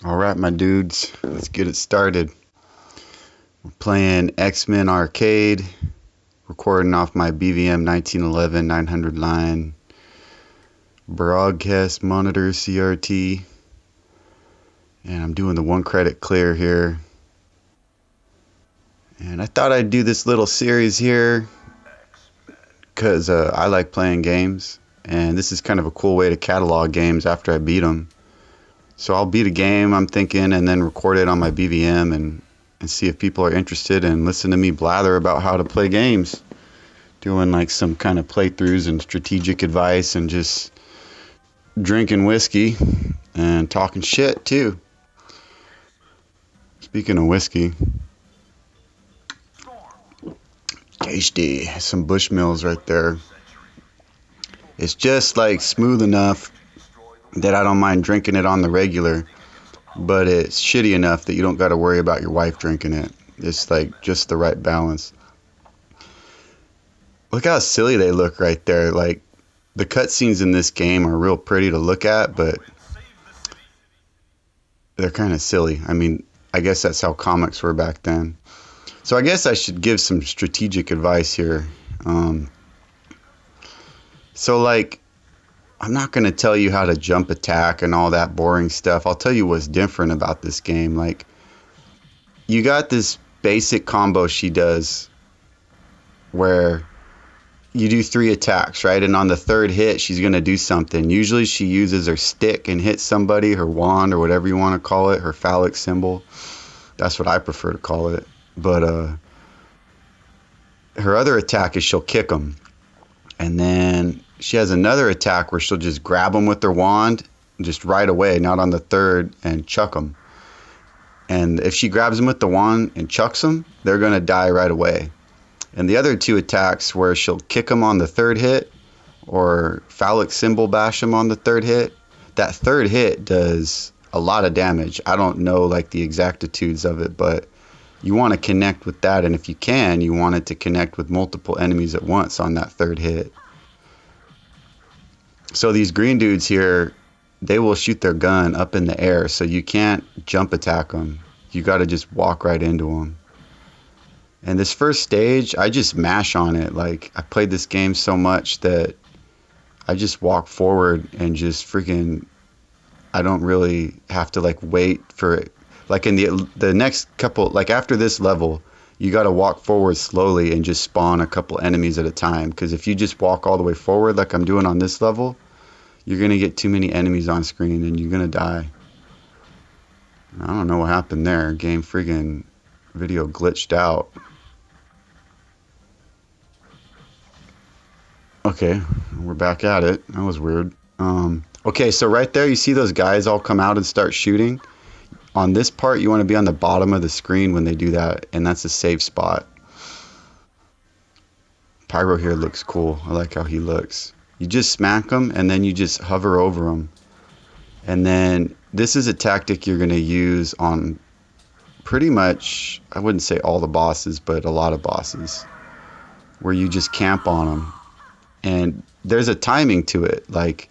All right, my dudes, let's get it started. We're playing X-Men Arcade, recording off my BVM 1911 900 line broadcast monitor CRT, and I'm doing the 1 credit clear here. And I thought I'd do this little series here because I like playing games, and this is kind of a cool way to catalog games after I beat them. So I'll beat a game, I'm thinking, and then record it on my BVM and see if people are interested and listen to me blather about how to play games. Doing like some kind of playthroughs and strategic advice and just drinking whiskey and talking shit too. Speaking of whiskey, tasty. Some Bushmills right there. It's just like smooth enough that I don't mind drinking it on the regular, but it's shitty enough that you don't got to worry about your wife drinking it. It's like just the right balance. Look how silly they look right there. Like, the cutscenes in this game are real pretty to look at, but they're kind of silly. I mean, I guess that's how comics were back then. So I guess I should give some strategic advice here. So like, I'm not going to tell you how to jump attack and all that boring stuff. I'll tell you what's different about this game. Like, you got this basic combo she does where you do 3 attacks, right? And on the 3rd hit, she's going to do something. Usually she uses her stick and hits somebody, her wand or whatever you want to call it, her phallic symbol. That's what I prefer to call it. But her other attack is she'll kick them. And then she has another attack where she'll just grab them with her wand, just right away, not on the 3rd, and chuck them. And if she grabs them with the wand and chucks them, they're going to die right away. And the other 2 attacks where she'll kick them on the 3rd hit or phallic symbol bash them on the 3rd hit, that 3rd hit does a lot of damage. I don't know like the exactitudes of it, but you want to connect with that, and if you can, you want it to connect with multiple enemies at once on that 3rd hit. So these green dudes here, they will shoot their gun up in the air, so you can't jump attack them. You got to just walk right into them. And this first stage, I just mash on it. Like, I played this game so much that I just walk forward and just freaking, I don't really have to like wait for it. Like in the next couple, like after this level, you got to walk forward slowly and just spawn a couple enemies at a time. Because if you just walk all the way forward like I'm doing on this level, you're going to get too many enemies on screen and you're going to die. I don't know what happened there. Game friggin' video glitched out. Okay, we're back at it. That was weird. Okay, so right there, you see those guys all come out and start shooting? On this part, you want to be on the bottom of the screen when they do that, and that's a safe spot. Pyro here looks cool. I like how he looks. You just smack them, and then you just hover over them. And then this is a tactic you're going to use on pretty much, I wouldn't say all the bosses, but a lot of bosses, where you just camp on them. And there's a timing to it. Like,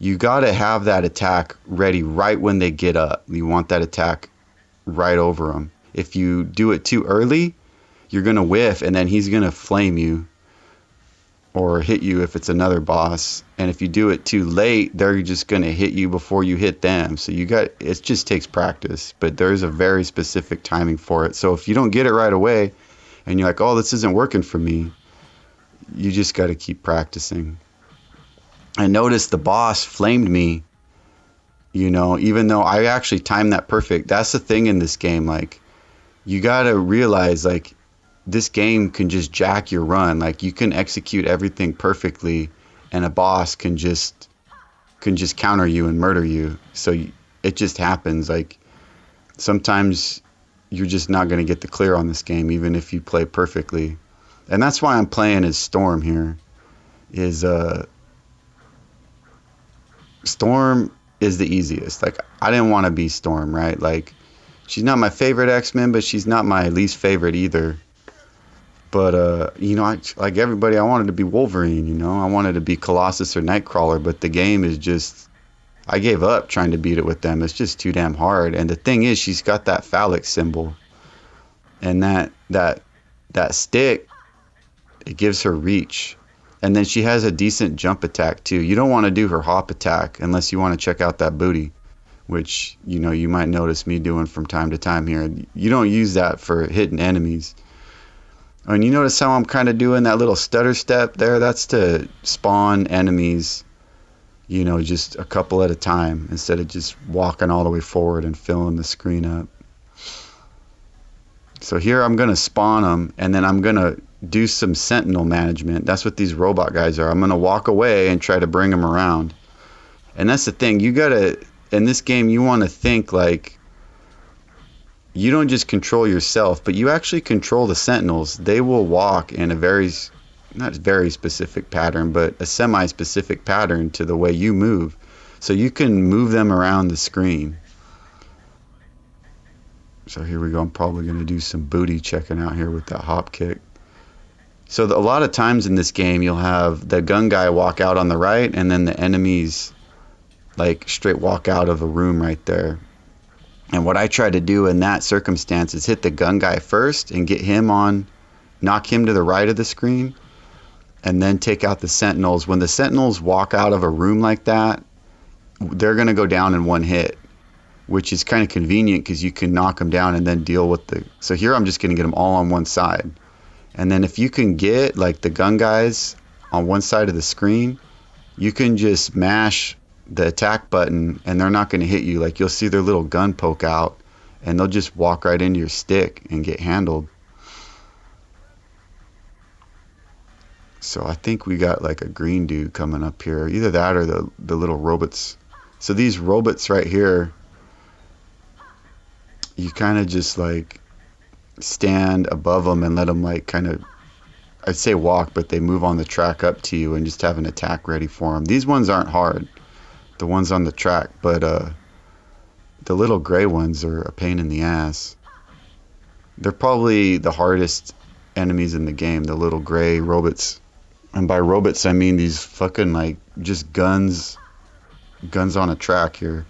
you got to have that attack ready right when they get up. You want that attack right over them. If you do it too early, you're going to whiff, and then he's going to flame you or hit you if it's another boss. And if you do it too late, they're just going to hit you before you hit them. So it just takes practice, but there's a very specific timing for it. So if you don't get it right away and you're like, oh, this isn't working for me, you just got to keep practicing. I noticed the boss flamed me, you know, even though I actually timed that perfect. That's the thing in this game. Like, you got to realize, like, this game can just jack your run. Like, you can execute everything perfectly, and a boss can just counter you and murder you. So it just happens. Like, sometimes you're just not going to get the clear on this game, even if you play perfectly. And that's why I'm playing as Storm here. Storm is the easiest. Like, I didn't want to be Storm, right? Like, she's not my favorite X-Men, but she's not my least favorite either. But, you know, like everybody, I wanted to be Wolverine, you know? I wanted to be Colossus or Nightcrawler, but the game is just, I gave up trying to beat it with them. It's just too damn hard. And the thing is, she's got that phallic symbol, and that stick, it gives her reach. And then she has a decent jump attack too. You don't want to do her hop attack unless you want to check out that booty, which, you know, you might notice me doing from time to time here. You don't use that for hitting enemies. And you notice how I'm kind of doing that little stutter step there? That's to spawn enemies, you know, just a couple at a time instead of just walking all the way forward and filling the screen up. So here I'm going to spawn them, and then I'm going to do some sentinel management. That's what these robot guys are. I'm going to walk away and try to bring them around. And that's the thing. You got to, in this game, you want to think like, you don't just control yourself, but you actually control the sentinels. They will walk in a not very specific pattern, but a semi-specific pattern to the way you move. So you can move them around the screen. So here we go. I'm probably going to do some booty checking out here with that hop kick. So a lot of times in this game, you'll have the gun guy walk out on the right, and then the enemies like straight walk out of a room right there. And what I try to do in that circumstance is hit the gun guy first and get him on, knock him to the right of the screen, and then take out the sentinels. When the sentinels walk out of a room like that, they're going to go down in one hit, which is kind of convenient because you can knock them down and then deal with the... So here I'm just going to get them all on one side. And then if you can get like the gun guys on one side of the screen, you can just mash the attack button and they're not going to hit you. Like, you'll see their little gun poke out and they'll just walk right into your stick and get handled. So I think we got like a green dude coming up here. Either that or the little robots. So these robots right here, you kind of just like stand above them and let them like kind of, I'd say walk, but they move on the track up to you and just have an attack ready for them. These ones aren't hard, the ones on the track, but the little gray ones are a pain in the ass. They're probably the hardest enemies in the game, the little gray robots. And by robots, I mean these fucking like just guns on a track here.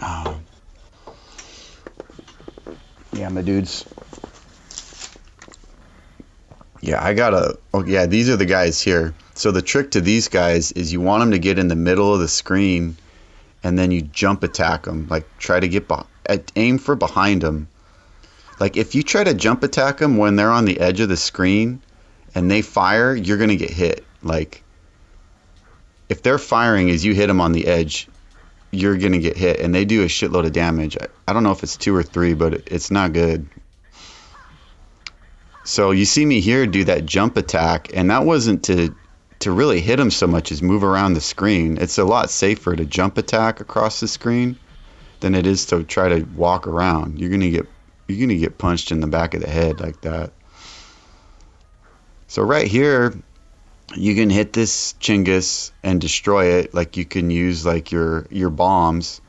Oh. Yeah, my dudes. Yeah, yeah, these are the guys here. So the trick to these guys is you want them to get in the middle of the screen and then you jump attack them. Like, try to get aim for behind them. Like, if you try to jump attack them when they're on the edge of the screen and they fire, you're going to get hit. Like, if they're firing as you hit them on the edge, you're going to get hit. And they do a shitload of damage. I don't know if it's 2 or 3, but it's not good. So you see me here do that jump attack, and that wasn't to really hit them so much as move around the screen. It's a lot safer to jump attack across the screen than it is to try to walk around. You're gonna get punched in the back of the head like that. So right here, you can hit this Chingus and destroy it. Like, you can use like your bombs.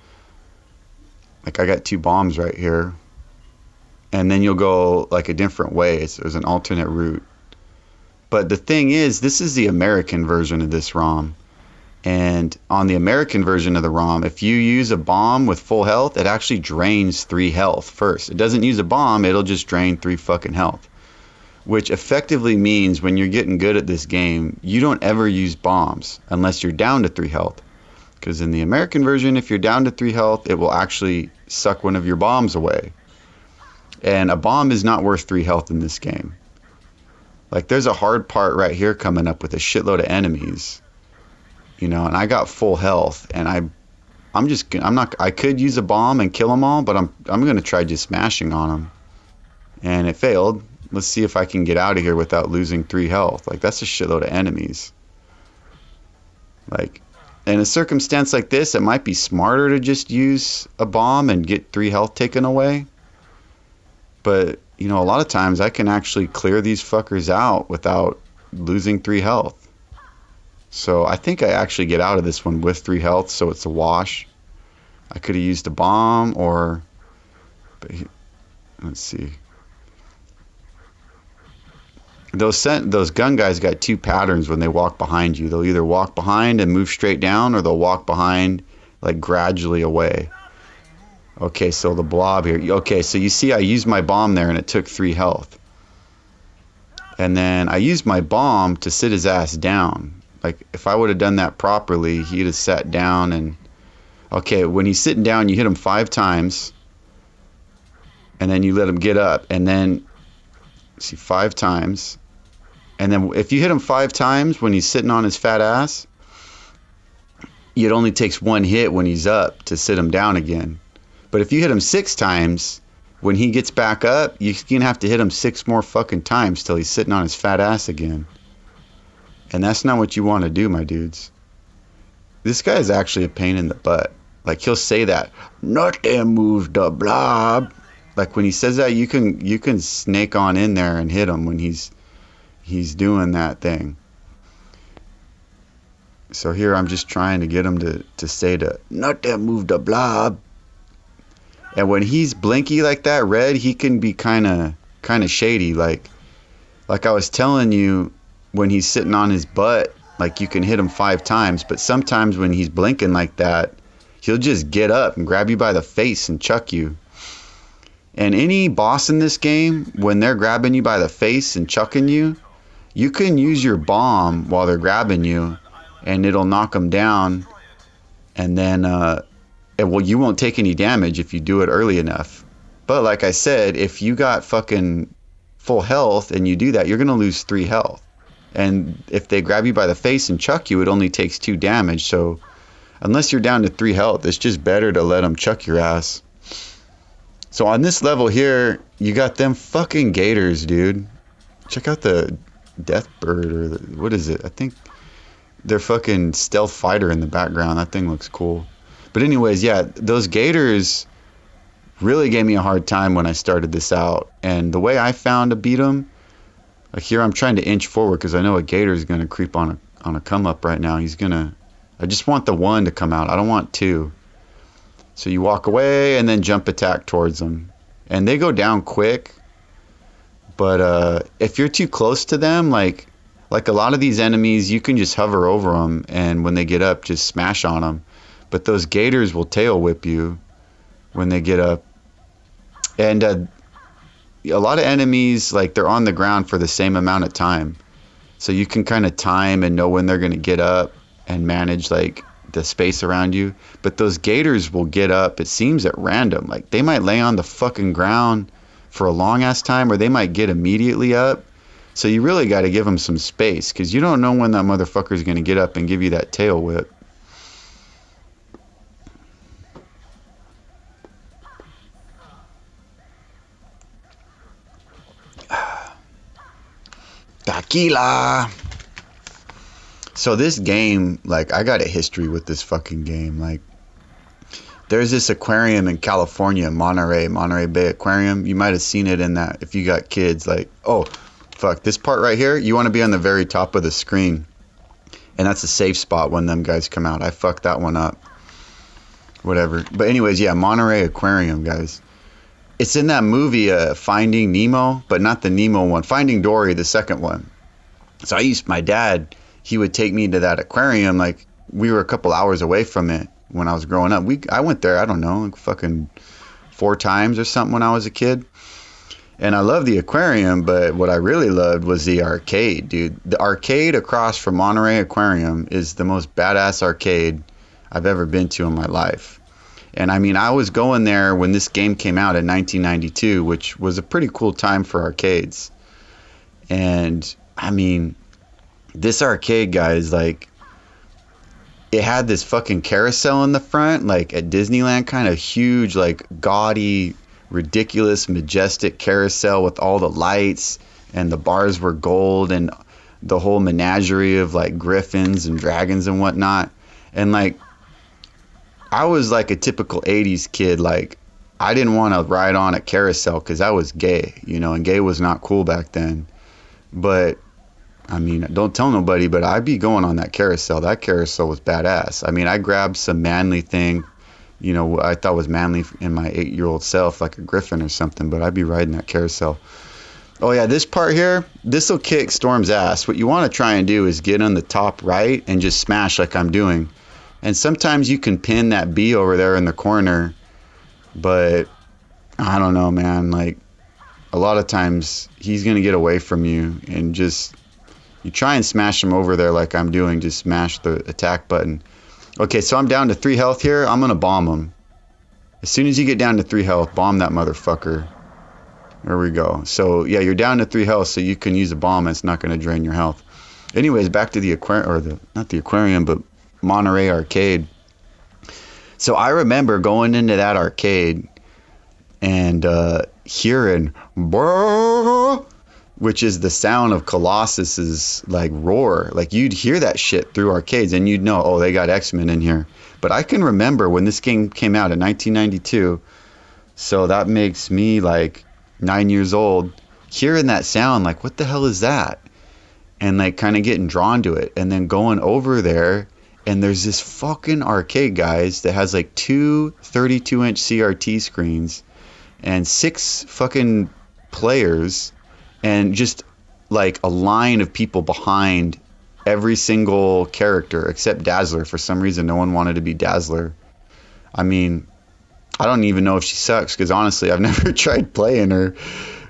Like, I got 2 bombs right here. And then you'll go like a different way. So there's an alternate route. But the thing is, this is the American version of this ROM. And on the American version of the ROM, if you use a bomb with full health, it actually drains 3 health first. It doesn't use a bomb, it'll just drain 3 fucking health. Which effectively means when you're getting good at this game, you don't ever use bombs unless you're down to 3 health. Because in the American version, if you're down to 3 health, it will actually suck one of your bombs away. And a bomb is not worth 3 health in this game. Like, there's a hard part right here coming up with a shitload of enemies, you know, and I got full health, and I could use a bomb and kill them all, but I'm going to try just smashing on them. And it failed. Let's see if I can get out of here without losing 3 health. Like, that's a shitload of enemies. Like, in a circumstance like this, it might be smarter to just use a bomb and get 3 health taken away. But, you know, a lot of times I can actually clear these fuckers out without losing 3 health. So I think I actually get out of this one with 3 health, so it's a wash. I could have used a bomb or... But let's see. those gun guys got two patterns when they walk behind you. They'll either walk behind and move straight down, or they'll walk behind like gradually away. Okay, so the blob here. Okay, so you see I used my bomb there and it took 3 health. And then I used my bomb to sit his ass down. Like, if I would have done that properly, he'd have sat down and... Okay, when he's sitting down, you hit him 5 times. And then you let him get up. And then, see, 5 times. And then if you hit him 5 times when he's sitting on his fat ass, it only takes 1 hit when he's up to sit him down again. But if you hit him 6 times, when he gets back up, you're going to have to hit him 6 more fucking times till he's sitting on his fat ass again. And that's not what you want to do, my dudes. This guy is actually a pain in the butt. Like, he'll say that, nothing moves the blob. Like, when he says that, you can snake on in there and hit him when he's doing that thing. So here I'm just trying to get him to say the, nothing move the blob. And when he's blinky like that, red, he can be kind of shady. Like I was telling you, when he's sitting on his butt, like, you can hit him 5 times. But sometimes when he's blinking like that, he'll just get up and grab you by the face and chuck you. And any boss in this game, when they're grabbing you by the face and chucking you, you can use your bomb while they're grabbing you, and it'll knock them down. And then, well, you won't take any damage if you do it early enough. But like I said, if you got fucking full health and you do that, you're going to lose 3 health. And if they grab you by the face and chuck you, it only takes 2 damage. So unless you're down to 3 health, it's just better to let them chuck your ass. So on this level here, you got them fucking gators, dude. Check out the death bird, or what is it? I think they're fucking stealth fighter in the background. That thing looks cool. But anyways, yeah, those gators really gave me a hard time when I started this out. And the way I found to beat them, like, here I'm trying to inch forward because I know a gator is going to creep on a come up right now. I just want the one to come out. I don't want 2. So you walk away and then jump attack towards them. And they go down quick. But if you're too close to them, like a lot of these enemies, you can just hover over them, and when they get up, just smash on them. But those gators will tail whip you when they get up. And a lot of enemies, like, they're on the ground for the same amount of time. So you can kind of time and know when they're going to get up and manage, like, the space around you. But those gators will get up, it seems, at random. Like, they might lay on the fucking ground for a long ass time, or they might get immediately up. So you really got to give them some space, because you don't know when that motherfucker's going to get up and give you that tail whip. Tequila. So this game, like, I got a history with this fucking game. Like, there's this aquarium in California, Monterey Bay Aquarium. You might have seen it in that if you got kids. Like, oh, fuck, this part right here, you want to be on the very top of the screen. And that's a safe spot when them guys come out. I fucked that one up. Whatever. But anyways, yeah, Monterey Aquarium, guys. It's in that movie, Finding Nemo, but not the Nemo one. Finding Dory, the second one. So my dad, he would take me to that aquarium. Like, we were a couple hours away from it when I was growing up. I went there, I don't know, like fucking 4 times or something when I was a kid. And I love the aquarium, but what I really loved was the arcade, dude. The arcade across from Monterey Aquarium is the most badass arcade I've ever been to in my life. And I mean, I was going there when this game came out in 1992, which was a pretty cool time for arcades. And I mean, this arcade, guys, like, it had this fucking carousel in the front, like at Disneyland, kind of huge, like gaudy, ridiculous, majestic carousel with all the lights, and the bars were gold, and the whole menagerie of like griffins and dragons and whatnot. And like, I was like a typical 80s kid. Like, I didn't want to ride on a carousel because I was gay, you know, and gay was not cool back then. But I mean, don't tell nobody, but I'd be going on that carousel. That carousel was badass. I mean, I grabbed some manly thing, you know, I thought was manly in my 8-year-old self, like a griffin or something, but I'd be riding that carousel. Oh yeah, this part here, this will kick Storm's ass. What you want to try and do is get on the top right and just smash like I'm doing. And sometimes you can pin that B over there in the corner, but I don't know, man. Like, a lot of times he's going to get away from you, and just, you try and smash him over there like I'm doing, just smash the attack button. Okay, so I'm down to 3 health here. I'm going to bomb him. As soon as you get down to 3 health, bomb that motherfucker. There we go. So, yeah, you're down to 3 health, so you can use a bomb and it's not going to drain your health. Anyways, back to the aquarium, or not the aquarium, but Monterey Arcade. So I remember going into that arcade and hearing, which is the sound of Colossus's like roar. Like, you'd hear that shit through arcades and you'd know, oh, they got X-Men in here. But I can remember when this game came out in 1992, so that makes me like 9 years old, hearing that sound, like, what the hell is that? And like kind of getting drawn to it, and then going over there, and there's this fucking arcade, guys, that has like 2 32-inch CRT screens and 6 fucking players, and just like a line of people behind every single character except Dazzler. For some reason, no one wanted to be Dazzler. I mean, I don't even know if she sucks, because honestly, I've never tried playing her.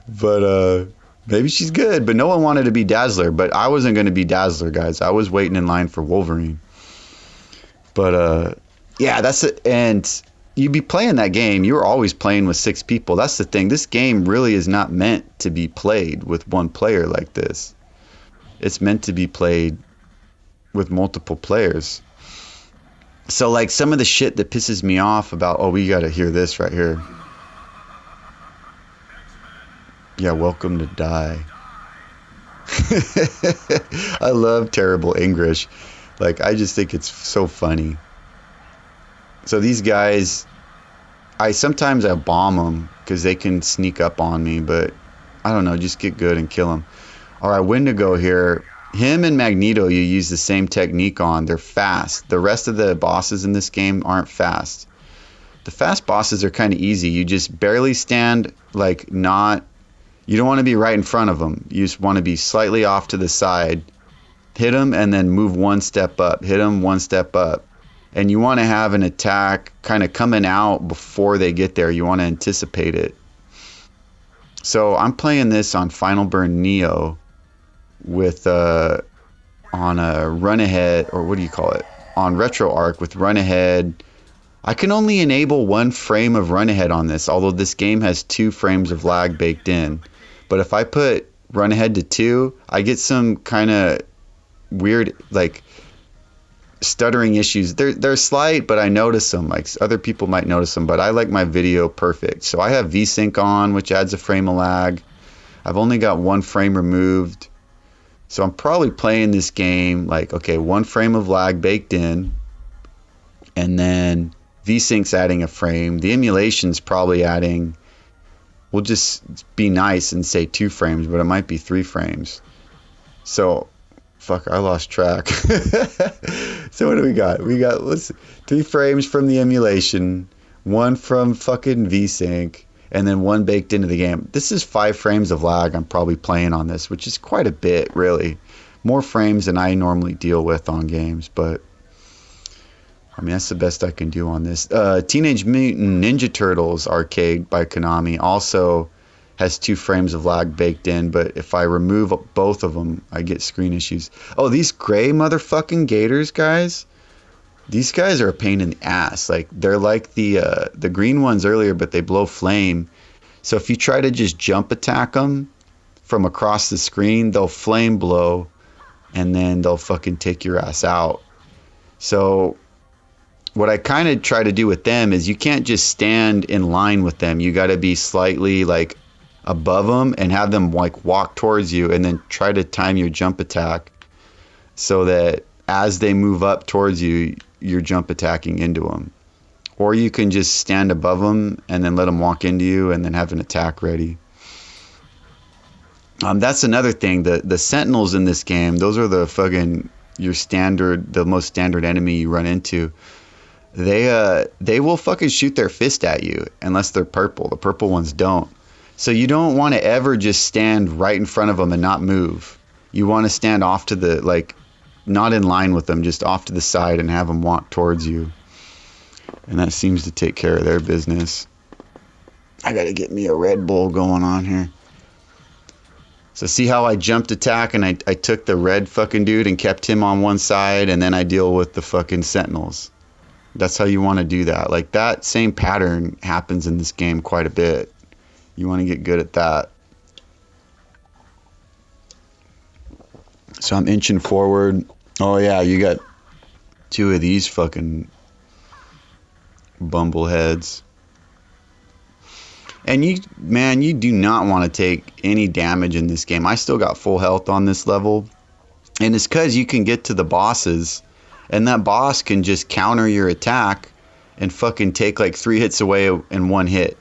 But maybe she's good. But no one wanted to be Dazzler. But I wasn't going to be Dazzler, guys. I was waiting in line for Wolverine. But yeah, that's it. And you'd be playing that game. You were always playing with 6 people. That's the thing. This game really is not meant to be played with one player like this. It's meant to be played with multiple players. So like some of the shit that pisses me off about, oh, we got to hear this right here. Yeah, welcome to die. I love terrible English. Like, I just think it's so funny. So these guys, sometimes I bomb them because they can sneak up on me, but I don't know, just get good and kill them. All right, Wendigo here. Him and Magneto, you use the same technique on. They're fast. The rest of the bosses in this game aren't fast. The fast bosses are kind of easy. You just barely stand, like, not... You don't want to be right in front of them. You just want to be slightly off to the side. Hit them and then move 1 step up. Hit them 1 step up. And you want to have an attack kind of coming out before they get there. You want to anticipate it. So I'm playing this on Final Burn Neo with on a run ahead, or what do you call it, on Retroarch with run ahead. I can only enable 1 frame of run ahead on this, although this game has 2 frames of lag baked in. But if I put run ahead to 2, I get some kind of weird, like, stuttering issues. They're slight, but I notice them. Like, other people might notice them, but I like my video perfect. So I have VSync on, which adds a frame of lag. I've only got 1 frame removed. So I'm probably playing this game like, okay, 1 frame of lag baked in, and then VSync's adding a frame. The emulation's probably adding, we'll just be nice and say 2 frames, but it might be 3 frames. So, fuck, I lost track. So what do we got? We got 3 frames from the emulation, 1 from fucking VSync, and then 1 baked into the game. This is 5 frames of lag I'm probably playing on this, which is quite a bit, really. More frames than I normally deal with on games, but I mean, that's the best I can do on this. Teenage Mutant Ninja Turtles arcade by Konami also has 2 frames of lag baked in, but if I remove both of them, I get screen issues. Oh, these gray motherfucking gators, guys. These guys are a pain in the ass. Like, they're like the green ones earlier, but they blow flame. So if you try to just jump attack them from across the screen, they'll flame blow, and then they'll fucking take your ass out. So what I kind of try to do with them is you can't just stand in line with them. You got to be slightly like above them and have them like walk towards you, and then try to time your jump attack so that as they move up towards you, you're jump attacking into them. Or you can just stand above them and then let them walk into you and then have an attack ready. That's another thing. The sentinels in this game, those are the fucking the most standard enemy you run into. They will fucking shoot their fist at you unless they're purple. The purple ones don't. So you don't want to ever just stand right in front of them and not move. You want to stand off to the, like, not in line with them, just off to the side and have them walk towards you. And that seems to take care of their business. I gotta get me a Red Bull going on here. So see how I jumped attack and I took the red fucking dude and kept him on one side, and then I deal with the fucking sentinels. That's how you want to do that. Like, that same pattern happens in this game quite a bit. You want to get good at that. So I'm inching forward. Oh yeah, you got two of these fucking bumbleheads. And you, man, you do not want to take any damage in this game. I still got full health on this level. And it's because you can get to the bosses, and that boss can just counter your attack and fucking take like 3 hits away in one hit.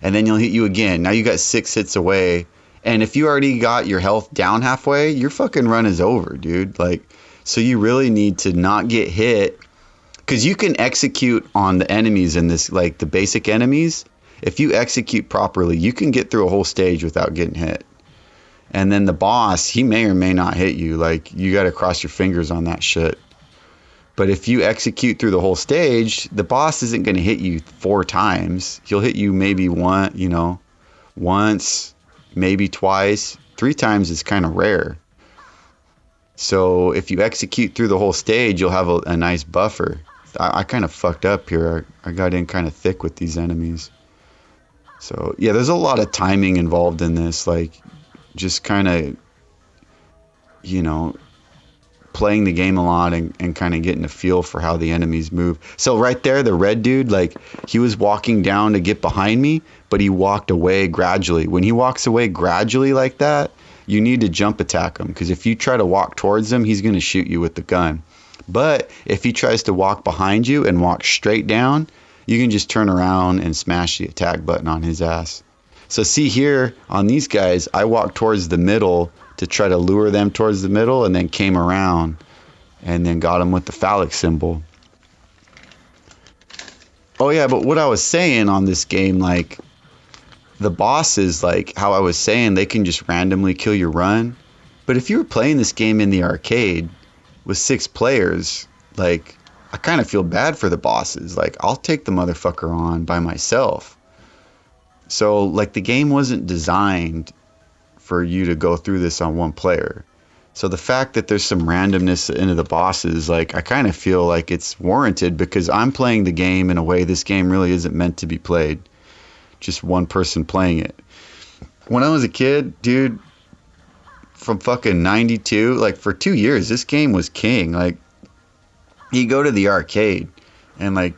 And then he'll hit you again. Now you got 6 hits away. And if you already got your health down halfway, your fucking run is over, dude. Like, so you really need to not get hit. Because you can execute on the enemies in this, like the basic enemies. If you execute properly, you can get through a whole stage without getting hit. And then the boss, he may or may not hit you. Like, you got to cross your fingers on that shit. But if you execute through the whole stage, the boss isn't going to hit you 4 times. He'll hit you maybe once, maybe twice. 3 times is kind of rare. So if you execute through the whole stage, you'll have a nice buffer. I kind of fucked up here. I got in kind of thick with these enemies. So yeah, there's a lot of timing involved in this. Like, just kind of, playing the game a lot and kind of getting a feel for how the enemies move. So right there, the red dude, like, he was walking down to get behind me, but he walked away gradually. When he walks away gradually like that, you need to jump attack him, because if you try to walk towards him, he's going to shoot you with the gun. But if he tries to walk behind you and walk straight down, you can just turn around and smash the attack button on his ass. So see here on these guys, I walked towards the middle to try to lure them towards the middle, and then came around and then got them with the phallic symbol. Oh yeah, but what I was saying on this game, like, the bosses, like how I was saying, they can just randomly kill your run. But if you were playing this game in the arcade with 6 players, like, I kind of feel bad for the bosses. Like, I'll take the motherfucker on by myself. So, like, the game wasn't designed for you to go through this on one player. So the fact that there's some randomness into the bosses, like, I kind of feel like it's warranted, because I'm playing the game in a way this game really isn't meant to be played. Just one person playing it. When I was a kid, dude, from fucking 92, like, for 2 years, this game was king. Like, you go to the arcade and, like,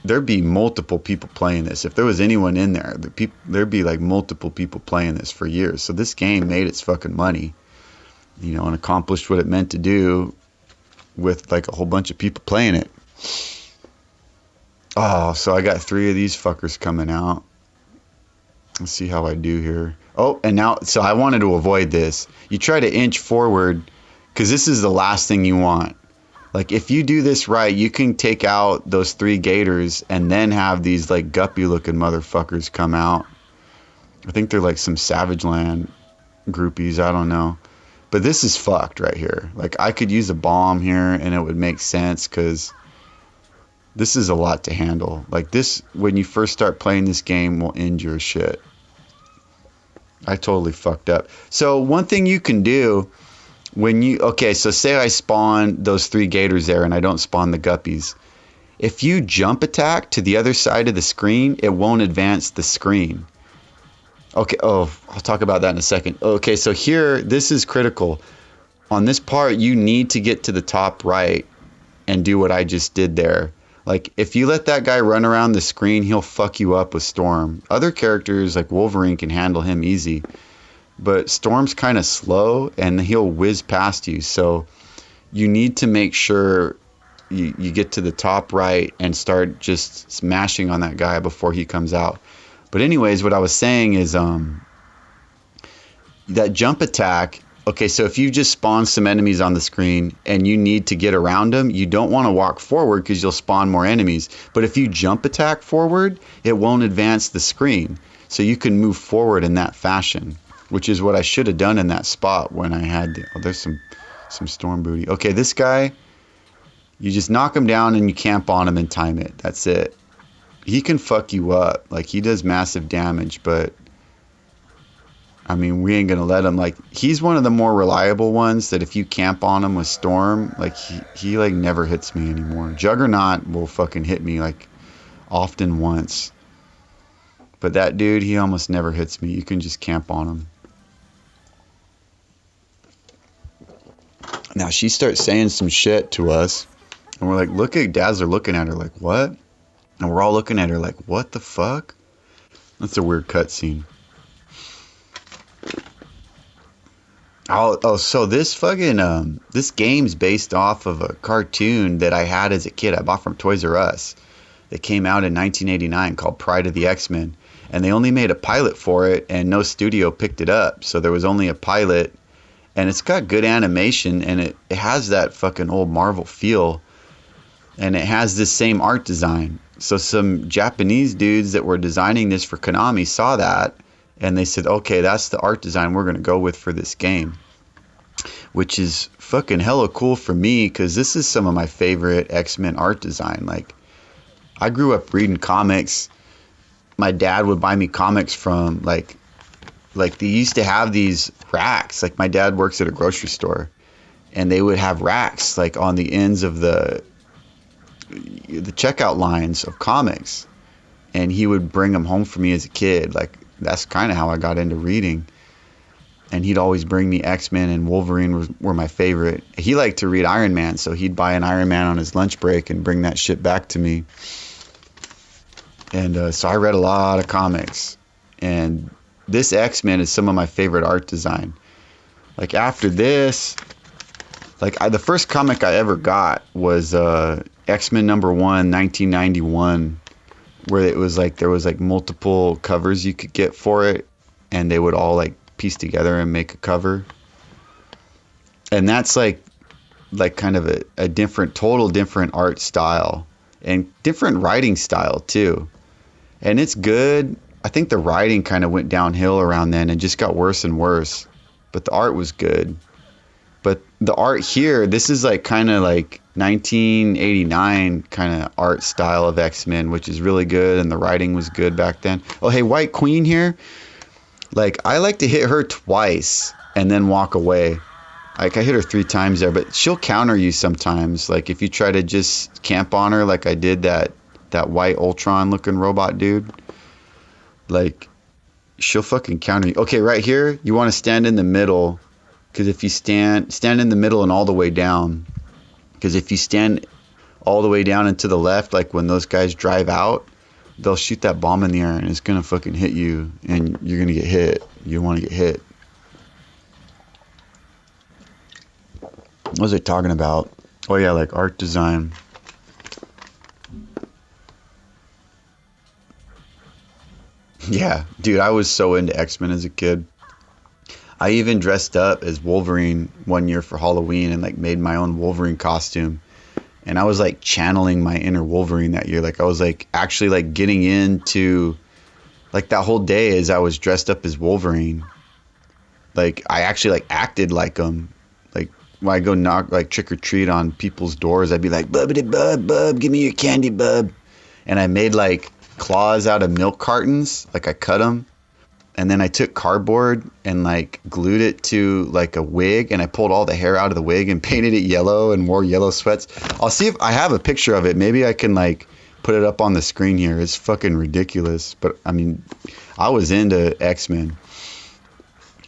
there'd be multiple people playing this. If there was anyone in there, there'd be like multiple people playing this for years. So this game made its fucking money, and accomplished what it meant to do with like a whole bunch of people playing it. Oh, so I got 3 of these fuckers coming out. Let's see how I do here. Oh, and now, so I wanted to avoid this. You try to inch forward, because this is the last thing you want. Like, if you do this right, you can take out those 3 gators and then have these, like, guppy-looking motherfuckers come out. I think they're, like, some Savage Land groupies. I don't know. But this is fucked right here. Like, I could use a bomb here, and it would make sense, because this is a lot to handle. Like, this, when you first start playing this game, will end your shit. I totally fucked up. So, one thing you can do... so say I spawn those 3 gators there and I don't spawn the guppies. If you jump attack to the other side of the screen, it won't advance the screen. Okay, I'll talk about that in a second. Okay, so here, this is critical. On this part, you need to get to the top right and do what I just did there. Like, if you let that guy run around the screen, he'll fuck you up with Storm. Other characters, like Wolverine, can handle him easy. But Storm's kind of slow, and he'll whiz past you. So you need to make sure you get to the top right and start just smashing on that guy before he comes out. But anyways, what I was saying is that jump attack. Okay, so if you just spawn some enemies on the screen and you need to get around them, you don't want to walk forward because you'll spawn more enemies. But if you jump attack forward, it won't advance the screen. so you can move forward in that fashion, which is what I should have done in that spot when I had the, oh, there's some storm booty. Okay, this guy, you just knock him down and you camp on him and time it. That's it. He can fuck you up. Like, he does massive damage, but I mean, we ain't gonna let him. Like, he's one of the more reliable ones that if you camp on him with Storm, like, he like never hits me anymore. Juggernaut will fucking hit me like often once, but that dude, he almost never hits me. You can just camp on him. Now she starts saying some shit to us, and we're like, look at Dazzler looking at her like, what? And we're all looking at her like, what the fuck? That's a weird cutscene. Oh, so this fucking this game's based off of a cartoon that I had as a kid. I bought from Toys R Us. That came out in 1989 called Pride of the X-Men, and they only made a pilot for it, and no studio picked it up. So there was only a pilot, and it's got good animation, and it has that fucking old Marvel feel, and it has this same art design. So some Japanese dudes that were designing this for Konami saw that, and they said, okay, that's the art design we're going to go with for this game. Which is fucking hella cool for me, because this is some of my favorite X-Men art design. Like, I grew up reading comics. My dad would buy me comics from, like they used to have these racks. Like, my dad works at a grocery store, and they would have racks, like, on the ends of the checkout lines of comics. And he would bring them home for me as a kid. Like, that's kind of how I got into reading. And he'd always bring me X-Men, and Wolverine were my favorite. He liked to read Iron Man, so he'd buy an Iron Man on his lunch break and bring that shit back to me. And so I read a lot of comics. And this X-Men is some of my favorite art design. Like, after this, like, the first comic I ever got was X-Men number 1, 1991, where it was like, there was like multiple covers you could get for it, and they would all like piece together and make a cover. And that's like kind of a different, total different art style, and different writing style too. And it's good. I think the writing kind of went downhill around then and just got worse and worse, but the art was good. But the art here, this is like kind of like 1989 kind of art style of X-Men, which is really good, and the writing was good back then. Oh, hey, White Queen here. Like, I like to hit her twice and then walk away. Like, I hit her 3 times there, but she'll counter you sometimes. Like, if you try to just camp on her like I did that white Ultron looking robot dude, like, she'll fucking counter you. Okay, right here, you want to stand in the middle, because if you stand in the middle and all the way down, because if you stand all the way down and to the left, like when those guys drive out, they'll shoot that bomb in the air and it's gonna fucking hit you, and you're gonna get hit. You don't want to get hit. What was I talking about? Oh yeah, like art design. Yeah, dude, I was so into X-Men as a kid. I even dressed up as Wolverine one year for Halloween and like made my own Wolverine costume. And I was like channeling my inner Wolverine that year. Like, I was like actually like getting into like that whole day as I was dressed up as Wolverine. Like, I actually like acted like him. Like, when I go knock, like trick or treat on people's doors, I'd be like, bubbity bub, bub, give me your candy, bub. And I made like claws out of milk cartons. Like, I cut them. And then I took cardboard and like glued it to like a wig, and I pulled all the hair out of the wig and painted it yellow and wore yellow sweats. I'll see if I have a picture of it. Maybe I can like put it up on the screen here. It's fucking ridiculous. But I mean, I was into X-Men.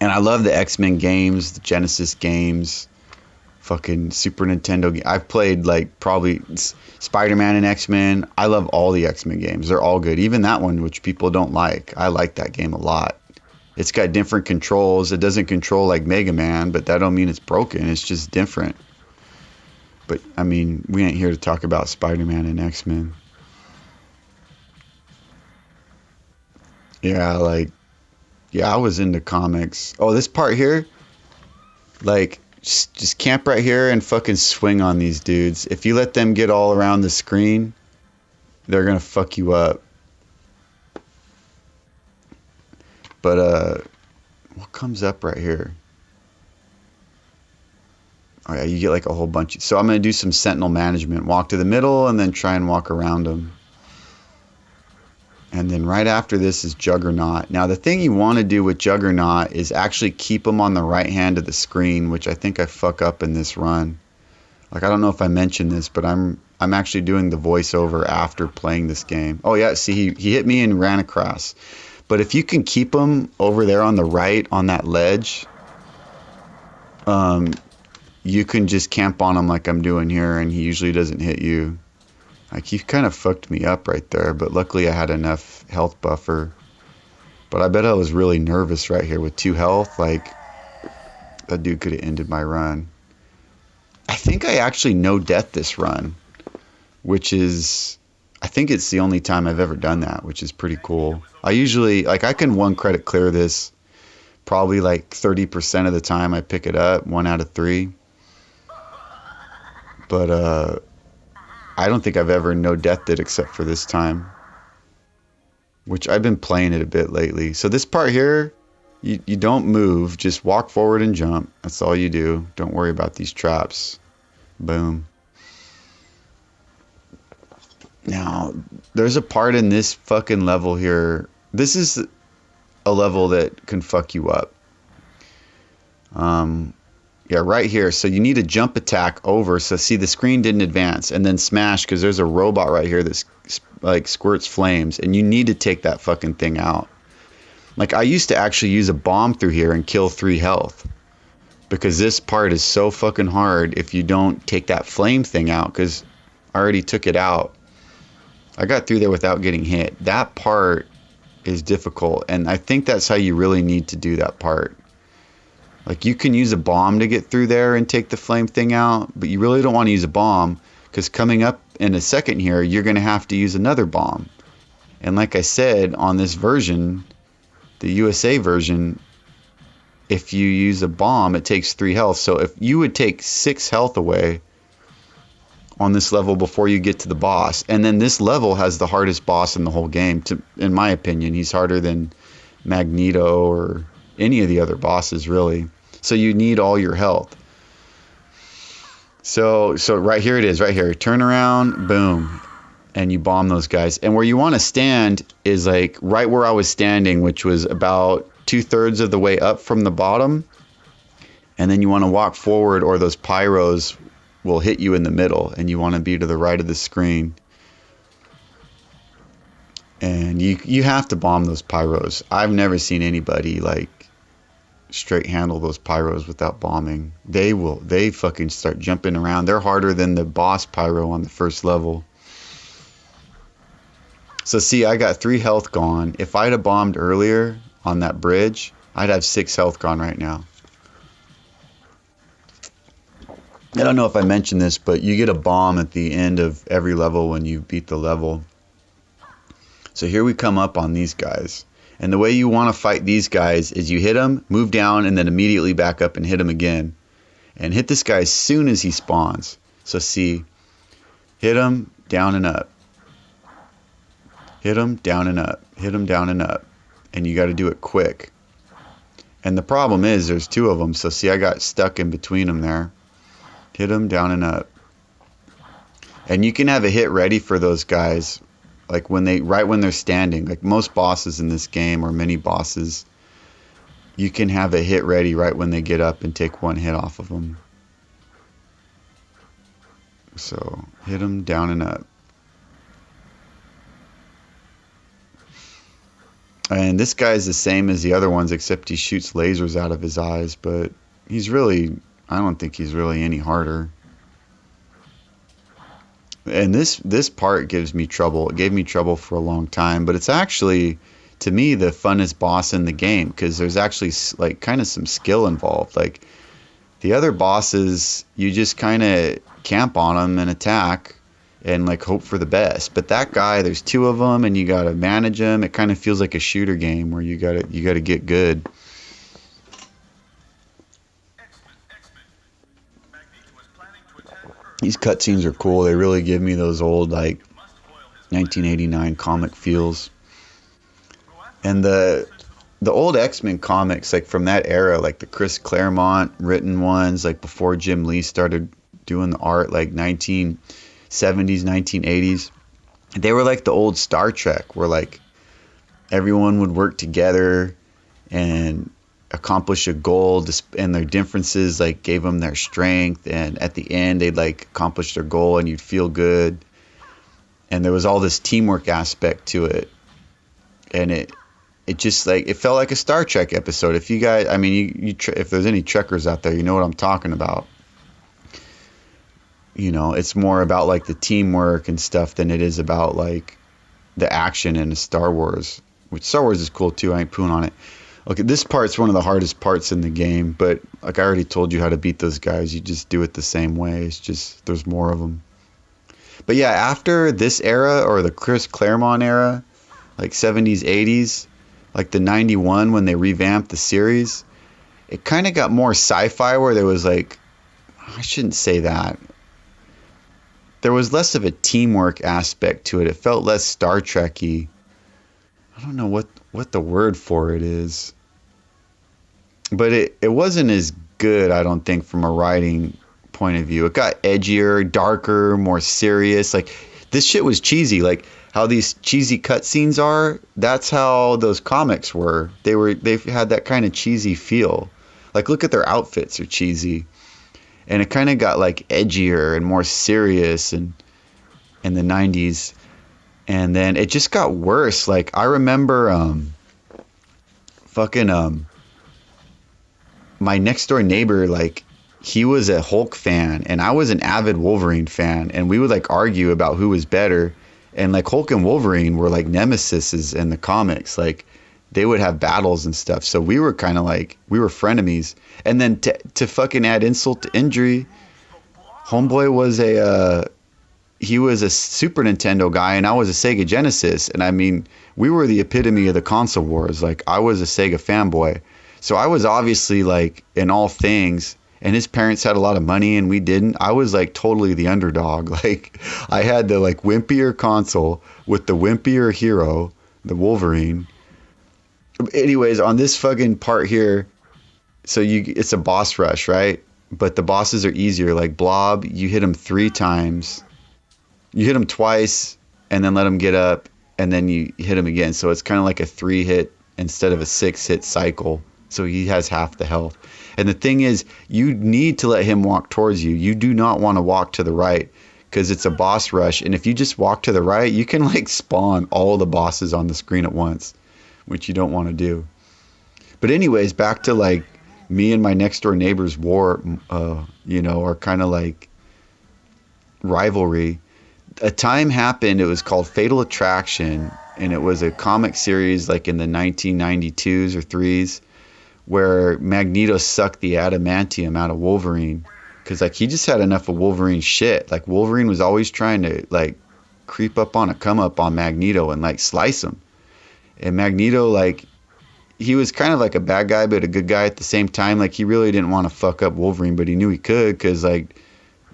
And I love the X-Men games, the Genesis games, fucking Super Nintendo. I've played like probably Spider-Man and X-Men. I love all the X-Men games. They're all good. Even that one, which people don't like. I like that game a lot. It's got different controls. It doesn't control like Mega Man, but that don't mean it's broken. It's just different. But I mean, we ain't here to talk about Spider-Man and X-Men. Yeah, like, yeah, I was into comics. Oh, this part here, like, just camp right here and fucking swing on these dudes. If you let them get all around the screen, they're gonna fuck you up. But what comes up right here? Oh yeah, you get like a whole bunch. So I'm gonna do some sentinel management. Walk to the middle and then try and walk around them. And then right after this is Juggernaut. Now the thing you want to do with Juggernaut is actually keep them on the right hand of the screen, which I think I fuck up in this run. Like I don't know if I mentioned this, but I'm actually doing the voiceover after playing this game. Oh yeah, see he hit me and ran across. But if you can keep them over there on the right on that ledge, you can just camp on him like I'm doing here, and he usually doesn't hit you. Like, he kind of fucked me up right there, but luckily I had enough health buffer. But I bet I was really nervous right here with 2 health. Like, that dude could have ended my run. I think I actually no-death this run, which is... I think it's the only time I've ever done that, which is pretty cool. I usually... Like, I can 1 credit clear this probably like 30% of the time I pick it up, 1 out of 3. But, I don't think I've ever no-deathed it except for this time. Which I've been playing it a bit lately. So this part here, you don't move. Just walk forward and jump. That's all you do. Don't worry about these traps. Boom. Now, there's a part in this fucking level here. This is a level that can fuck you up. Yeah, right here. So you need a jump attack over. So see, the screen didn't advance. And then smash, because there's a robot right here that like squirts flames. And you need to take that fucking thing out. Like, I used to actually use a bomb through here and kill 3 health. Because this part is so fucking hard if you don't take that flame thing out. Because I already took it out. I got through there without getting hit. That part is difficult. And I think that's how you really need to do that part. Like, you can use a bomb to get through there and take the flame thing out, but you really don't want to use a bomb, because coming up in a second here, you're going to have to use another bomb. And like I said, on this version, the USA version, if you use a bomb, it takes 3 health. So if you would take 6 health away on this level before you get to the boss, and then this level has the hardest boss in the whole game, in my opinion. He's harder than Magneto or any of the other bosses, really. So you need all your health. So right here it is, right here. Turn around, boom, and you bomb those guys. And where you want to stand is like right where I was standing, which was about 2/3 of the way up from the bottom. And then you want to walk forward, or those pyros will hit you in the middle, and you want to be to the right of the screen. And you have to bomb those pyros. I've never seen anybody like straight handle those pyros without bombing. They fucking start jumping around. They're harder than the boss pyro on the first level. So see, I got 3 health gone. If I'd have bombed earlier on that bridge, I'd have 6 health gone right now. I don't know if I mentioned this, but you get a bomb at the end of every level when you beat the level. So here we come up on these guys. And the way you want to fight these guys is you hit them, move down, and then immediately back up and hit him again. And hit this guy as soon as he spawns. So see, hit him, down and up. Hit him, down and up. Hit him, down and up. And you got to do it quick. And the problem is there's 2 of them. So see, I got stuck in between them there. Hit him, down and up. And you can have a hit ready for those guys, like right when they're standing. Like most bosses in this game, or many bosses, you can have a hit ready right when they get up and take 1 hit off of them. So hit them, down and up. And this guy's the same as the other ones, except he shoots lasers out of his eyes, but I don't think he's really any harder. And this part gives me trouble. It gave me trouble for a long time, but it's actually, to me, the funnest boss in the game, because there's actually like kind of some skill involved. Like the other bosses, you just kind of camp on them and attack and like hope for the best. But that guy, there's 2 of them, and you got to manage them. It kind of feels like a shooter game where you got to get good. These cutscenes are cool. They really give me those old like 1989 comic feels. And the the old X-Men comics, like from that era, like the Chris Claremont written ones, like before Jim Lee started doing the art, like 1970s, 1980s, they were like the old Star Trek, where like everyone would work together and accomplish a goal, and their differences like gave them their strength, and at the end they'd like accomplish their goal and you'd feel good, and there was all this teamwork aspect to it, and it just like it felt like a Star Trek episode. If you guys, I mean, if there's any Trekkers out there, you know what I'm talking about. You know, it's more about like the teamwork and stuff than it is about like the action in a Star Wars, which Star Wars is cool too. I ain't pooing on it. Okay, this part's one of the hardest parts in the game, but like I already told you how to beat those guys. You just do it the same way. It's just there's more of them. But yeah, after this era, or the Chris Claremont era, like 70s, 80s, like the 91 when they revamped the series, it kind of got more sci-fi, where there was like, I shouldn't say that. There was less of a teamwork aspect to it. It felt less Star Trek-y. I don't know what the word for it is. But it wasn't as good, I don't think, from a writing point of view. It got edgier, darker, more serious. Like, this shit was cheesy. Like, how these cheesy cutscenes are, that's how those comics were. They had that kind of cheesy feel. Like, look at their outfits are cheesy. And it kind of got, like, edgier and more serious in the 90s. And then it just got worse. Like, I remember my next door neighbor, like, he was a Hulk fan and I was an avid Wolverine fan, and we would like argue about who was better. And like Hulk and Wolverine were like nemesises in the comics. Like, they would have battles and stuff. So we were kind of like, we were frenemies. And then to fucking add insult to injury, homeboy was he was a Super Nintendo guy and I was a Sega Genesis. And I mean, we were the epitome of the console wars. Like, I was a Sega fanboy. So I was obviously like in all things, and his parents had a lot of money and we didn't. I was like totally the underdog. Like, I had the like wimpier console with the wimpier hero, the Wolverine. Anyways, on this fucking part here, so it's a boss rush, right? But the bosses are easier. Like Blob, you hit him 3 times. You hit him twice and then let him get up, and then you hit him again. So it's kind of like a 3-hit instead of a 6-hit cycle. So he has half the health. And the thing is, you need to let him walk towards you. You do not want to walk to the right, because it's a boss rush. And if you just walk to the right, you can like spawn all the bosses on the screen at once, which you don't want to do. But anyways, back to like me and my next door neighbor's war, our kind of like rivalry. A time happened, it was called Fatal Attraction, and it was a comic series like in the 1992s or 3s, where Magneto sucked the adamantium out of Wolverine, because like he just had enough of Wolverine's shit. Like, Wolverine was always trying to like creep up on a come up on Magneto and like slice him. And Magneto, like, he was kind of like a bad guy but a good guy at the same time. Like, he really didn't want to fuck up Wolverine, but he knew he could, because like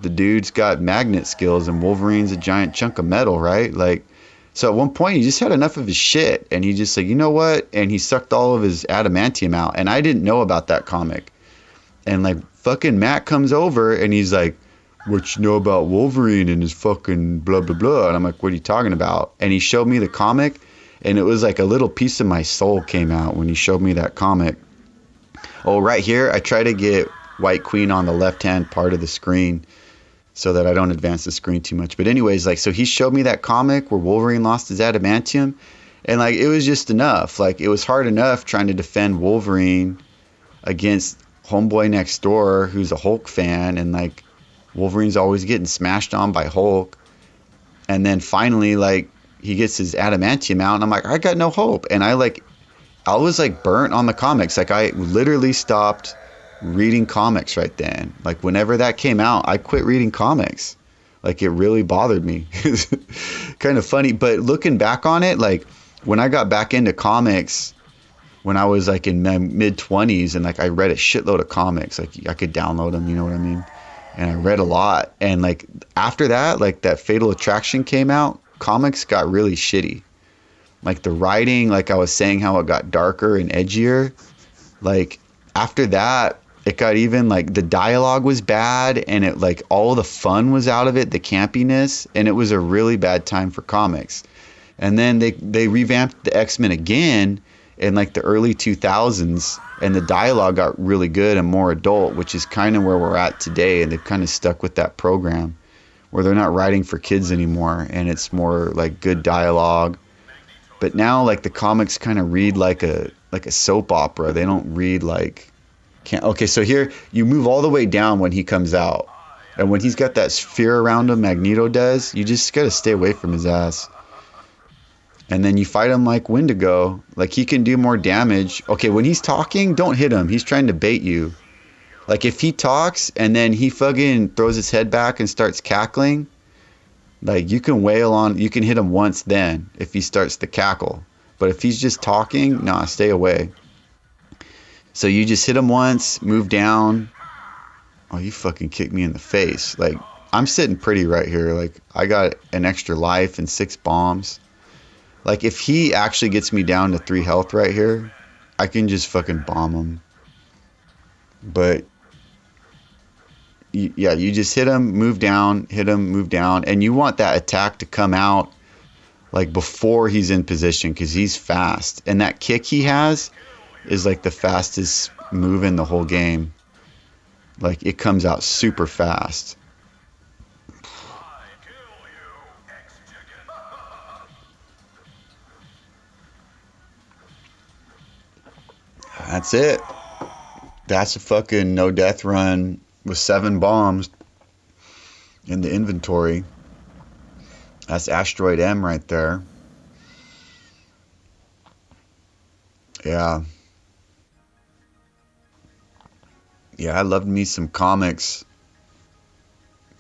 the dude's got magnet skills and Wolverine's a giant chunk of metal, right? Like, so at one point he just had enough of his shit, and he just said, you know what? And he sucked all of his adamantium out. And I didn't know about that comic. And like fucking Matt comes over and he's like, what you know about Wolverine and his fucking blah, blah, blah. And I'm like, what are you talking about? And he showed me the comic, and it was like a little piece of my soul came out when he showed me that comic. Oh, right here, I try to get White Queen on the left-hand part of the screen so that I don't advance the screen too much. But anyways, like, so he showed me that comic where Wolverine lost his adamantium, and like, it was just enough. Like, it was hard enough trying to defend Wolverine against homeboy next door who's a Hulk fan, and like, Wolverine's always getting smashed on by Hulk. And then finally, like, he gets his adamantium out, and I'm like, I got no hope. And I was like burnt on the comics. Like, I literally stopped reading comics right then. Like, whenever that came out, I quit reading comics. Like, it really bothered me. Kind of funny, but looking back on it, like, when I got back into comics when I was like in my mid-20s, and like I read a shitload of comics, like I could download them, you know what I mean? And I read a lot, and like after that, like that Fatal Attraction came out, comics got really shitty. Like the writing, like I was saying, how it got darker and edgier. Like after that, it got even like the dialogue was bad, and it like all the fun was out of it, the campiness, and it was a really bad time for comics. And then they revamped the X-Men again in like the early 2000s, and the dialogue got really good and more adult, which is kind of where we're at today. And they've kind of stuck with that program where they're not writing for kids anymore, and it's more like good dialogue. But now like the comics kind of read like a soap opera. They don't read like okay, so here you move all the way down when he comes out. And when he's got that sphere around him, Magneto does, you just got to stay away from his ass. And then you fight him like Wendigo. Like he can do more damage. Okay, when he's talking, don't hit him. He's trying to bait you. Like if he talks and then he fucking throws his head back and starts cackling, like you can you can hit him once then if he starts to cackle. But if he's just talking, nah, stay away. So you just hit him once, move down. Oh, you fucking kicked me in the face. Like I'm sitting pretty right here. Like I got an extra life and 6 bombs. Like if he actually gets me down to 3 health right here, I can just fucking bomb him. But yeah, you just hit him, move down, hit him, move down, and you want that attack to come out like before he's in position because he's fast. And that kick he has is like the fastest move in the whole game. Like it comes out super fast. That's it. That's a fucking no death run with 7 bombs in the inventory. That's Asteroid M right there. Yeah. Yeah, I loved me some comics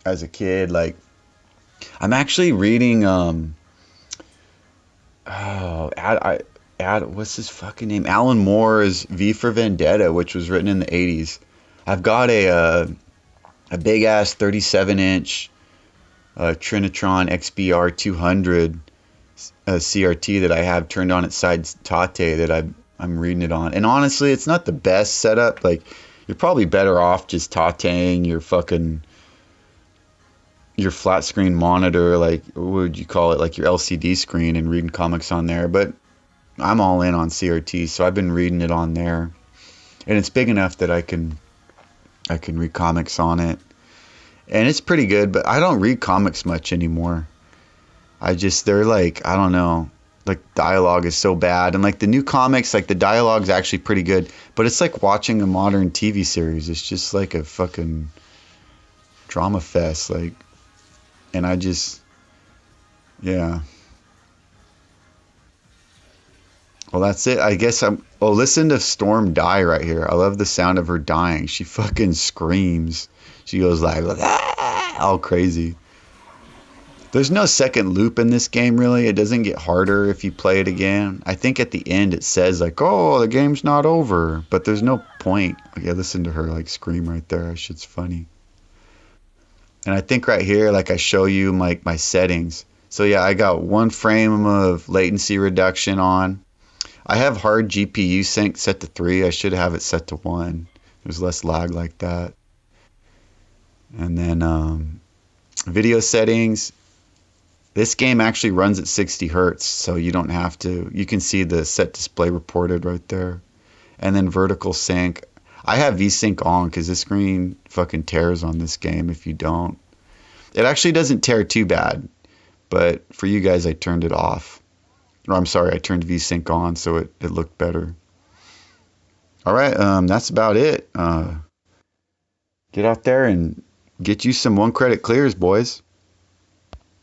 as a kid. Like I'm actually reading what's his fucking name? Alan Moore's V for Vendetta, which was written in the 80s. I've got a big ass 37-inch Trinitron XBR 200 CRT that I have turned on its side Tate that I'm reading it on. And honestly, it's not the best setup. Like you're probably better off just Tateing your flat screen monitor, like what would you call it, like your LCD screen, and reading comics on there. But I'm all in on CRT, so I've been reading it on there, and it's big enough that I can read comics on it, and it's pretty good. But I don't read comics much anymore. They're like, I don't know, like dialogue is so bad, and like the new comics, like the dialogue's actually pretty good, but it's like watching a modern TV series. It's just like a fucking drama fest, like, and yeah. Well, that's it. I guess listen to Storm die right here. I love the sound of her dying. She fucking screams. She goes like, "Ah!" All crazy. There's no second loop in this game, really. It doesn't get harder if you play it again. I think at the end it says like, oh, the game's not over. But there's no point. Okay, listen to her like scream right there. That shit's funny. And I think right here, like I show you like my settings. So yeah, I got 1 frame of latency reduction on. I have hard GPU sync set to 3. I should have it set to 1. There's less lag like that. And then video settings. This game actually runs at 60 hertz, so you don't have to. You can see the set display reported right there. And then vertical sync. I have VSync on because this screen fucking tears on this game if you don't. It actually doesn't tear too bad, but for you guys, I turned it off. Or I'm sorry, I turned VSync on so it looked better. All right, that's about it. Get out there and get you some 1 credit clears, boys.